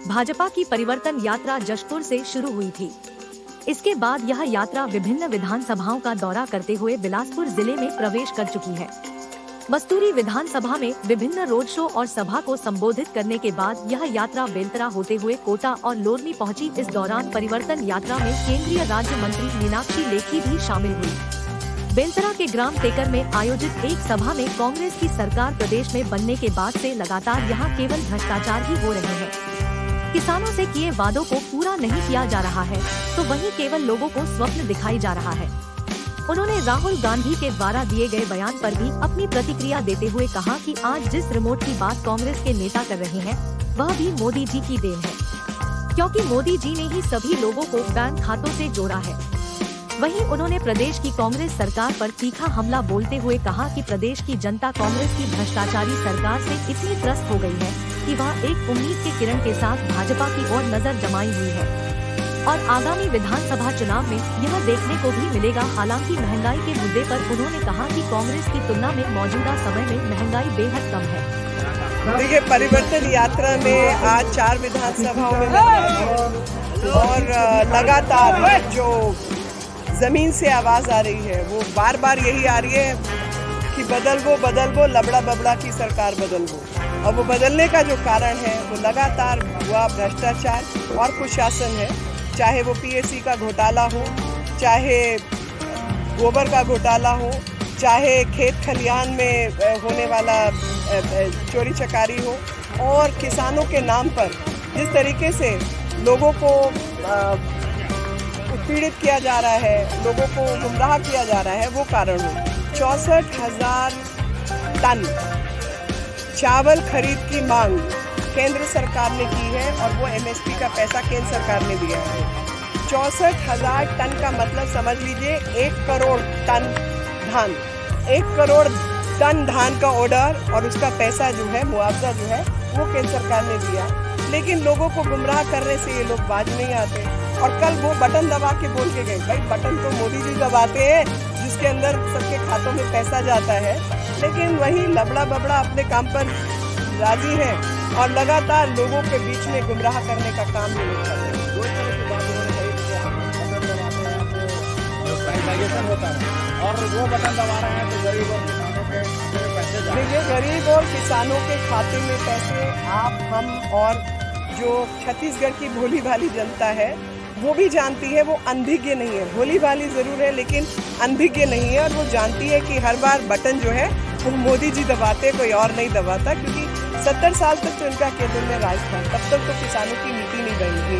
भाजपा की परिवर्तन यात्रा जशपुर से शुरू हुई थी। इसके बाद यह यात्रा विभिन्न विधानसभाओं का दौरा करते हुए बिलासपुर जिले में प्रवेश कर चुकी है। मस्तूरी विधानसभा में विभिन्न रोड शो और सभा को संबोधित करने के बाद यह यात्रा बेलतरा होते हुए कोटा और लोरमी पहुंची। इस दौरान परिवर्तन यात्रा में केंद्रीय राज्य मंत्री मीनाक्षी लेखी भी शामिल हुई। बेलतरा के ग्राम टेकर में आयोजित एक सभा में कांग्रेस की सरकार प्रदेश में बनने के बाद से लगातार यहां केवल भ्रष्टाचार ही हो रहे हैं। किसानों से किए वादों को पूरा नहीं किया जा रहा है, तो वहीं केवल लोगों को स्वप्न दिखाई जा रहा है। उन्होंने राहुल गांधी के द्वारा दिए गए बयान पर भी अपनी प्रतिक्रिया देते हुए कहा कि आज जिस रिमोट की बात कांग्रेस के नेता कर रहे हैं, वह भी मोदी जी की देन है, क्योंकि मोदी जी ने ही सभी लोगों को बैंक खातों से जोड़ा है। वहीं उन्होंने प्रदेश की कांग्रेस सरकार पर तीखा हमला बोलते हुए कहा कि प्रदेश की जनता कांग्रेस की भ्रष्टाचारी सरकार से इतनी त्रस्त हो गई है कि वह एक उम्मीद के किरण के साथ भाजपा की ओर नजर जमाई हुई है और आगामी विधानसभा चुनाव में यह देखने को भी मिलेगा। हालांकि महंगाई के मुद्दे पर उन्होंने कहा कि कांग्रेस की तुलना में मौजूदा समय में महंगाई बेहद कम है। देखिए, परिवर्तन यात्रा में आज 4 विधानसभाओं में और लगातार जो जमीन से आवाज आ रही है वो बार बार यही आ रही है कि बदल वो लबड़ा बबड़ा की सरकार बदल वो। और वो बदलने का जो कारण है वो लगातार हुआ भ्रष्टाचार और कुशासन है। चाहे वो पीएससी का घोटाला हो, चाहे गोबर का घोटाला हो, चाहे खेत खलियान में होने वाला चोरी चकारी हो, और किसानों के नाम पर जिस तरीके से लोगों को उत्पीड़ित किया जा रहा है, लोगों को गुमराह किया जा रहा है, वो कारण हो। 64,000 टन चावल खरीद की मांग केंद्र सरकार ने की है और वो एमएसपी का पैसा केंद्र सरकार ने दिया है। 64,000 टन का मतलब समझ लीजिए 1 करोड़ टन धान, 1 करोड़ टन धान का ऑर्डर और उसका पैसा जो है, मुआवजा जो है, वो केंद्र सरकार ने दिया। लेकिन लोगों को गुमराह करने से ये लोग बाज नहीं आते। और कल वो बटन दबा के बोल के गए, भाई बटन तो मोदी जी दबाते हैं जिसके अंदर सबके खातों में पैसा जाता है, लेकिन वही लबड़ा बबड़ा अपने काम पर राजी है और लगातार लोगों के बीच में गुमराह करने का काम ये लोग कर रहे हैं। और वो बटन दबा रहे हैं तो गरीब और किसानों के पैसे जा रहे हैं। देखिए, गरीब और किसानों के खाते में पैसे आप, हम और जो छत्तीसगढ़ की भोली भाली जनता है वो भी जानती है। वो अनभिज्ञ नहीं है, भोली भाली जरूर है लेकिन अनभिज्ञ नहीं है। और वो जानती है कि हर बार बटन जो है वो मोदी जी दबाते, कोई और नहीं दबाता, क्योंकि 70 साल तक तो इनका केंद्र में राज था, तब तक तो किसानों की नीति नहीं बनी थी।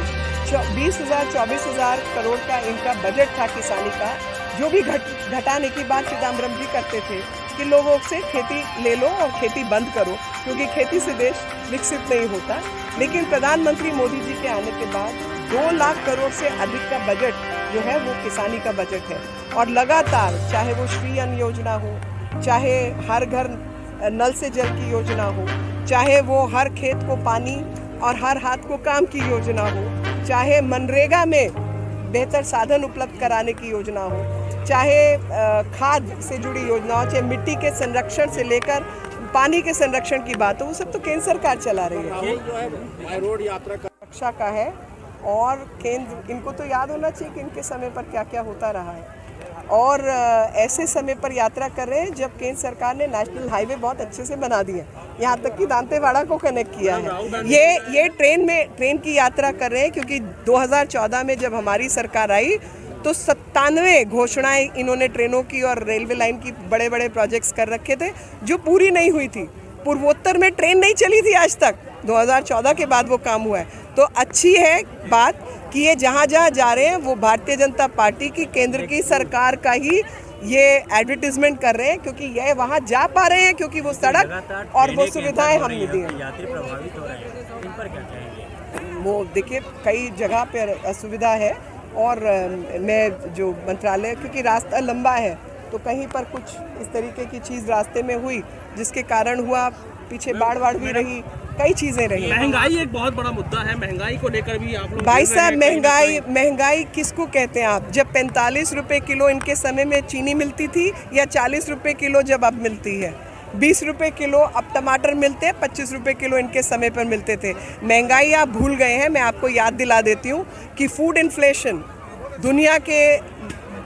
20,000-24,000 करोड़ का इनका बजट था किसानी का, जो भी घटाने की बात चिदम्बरम जी करते थे कि लोगों से खेती ले लो और खेती बंद करो, क्योंकि खेती से देश विकसित नहीं होता। लेकिन प्रधानमंत्री मोदी जी के आने के बाद 2 लाख करोड़ से अधिक का बजट जो है वो किसानी का बजट है। और लगातार चाहे वो श्री अन्न योजना हो, चाहे हर घर नल से जल की योजना हो, चाहे वो हर खेत को पानी और हर हाथ को काम की योजना हो, चाहे मनरेगा में बेहतर साधन उपलब्ध कराने की योजना हो, चाहे खाद से जुड़ी योजना हो, चाहे मिट्टी के संरक्षण से लेकर पानी के संरक्षण की बात हो, वो सब तो केंद्र सरकार चला रही है। ये जो है बाय रोड यात्रा का रक्षा का है और केंद्र, इनको तो याद होना चाहिए कि इनके समय पर क्या क्या होता रहा है। और ऐसे समय पर यात्रा कर रहे हैं जब केंद्र सरकार ने नेशनल हाईवे बहुत अच्छे से बना दिए, यहाँ तक कि दांतेवाड़ा को कनेक्ट किया है। ये ट्रेन की यात्रा कर रहे हैं, क्योंकि 2014 में जब हमारी सरकार आई तो 97 घोषणाएं इन्होंने ट्रेनों की और रेलवे लाइन की बड़े बड़े प्रोजेक्ट्स कर रखे थे जो पूरी नहीं हुई थी। पूर्वोत्तर में ट्रेन नहीं चली थी आज तक, 2014 के बाद वो काम हुआ है। तो अच्छी है बात कि ये जहाँ जहाँ जा रहे हैं वो भारतीय जनता पार्टी की, केंद्र की सरकार का ही ये एडवर्टीजमेंट कर रहे हैं, क्योंकि ये वहाँ जा पा रहे हैं क्योंकि वो सड़क और वो सुविधाएं हमने दी हैं। यात्री प्रभावित हो रहे हैं, इन पर क्या कहेंगे? वो देखिए, कई जगह पर असुविधा है और मैं जो मंत्रालय, क्योंकि रास्ता लंबा है तो कहीं पर कुछ इस तरीके की चीज़ रास्ते में हुई जिसके कारण हुआ, पीछे बाढ़ भी रही, कई चीजें रही। महंगाई एक बहुत बड़ा मुद्दा है, महंगाई को लेकर भी आप लोग भाई साहब, महंगाई किसको कहते हैं आप? जब 45 रुपए किलो इनके समय में चीनी मिलती थी या 40 रुपए किलो जब अब मिलती है? 20 रुपये किलो अब टमाटर मिलते हैं, 25 रुपये किलो इनके समय पर मिलते थे। महंगाई आप भूल गए हैं। मैं आपको याद दिला देती हूँ कि फूड इन्फ्लेशन दुनिया के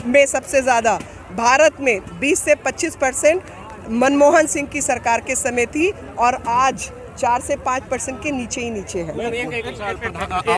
में सबसे ज़्यादा भारत में 20 से 25% मनमोहन सिंह की सरकार के समय थी और आज 4 से 5% के नीचे ही नीचे है।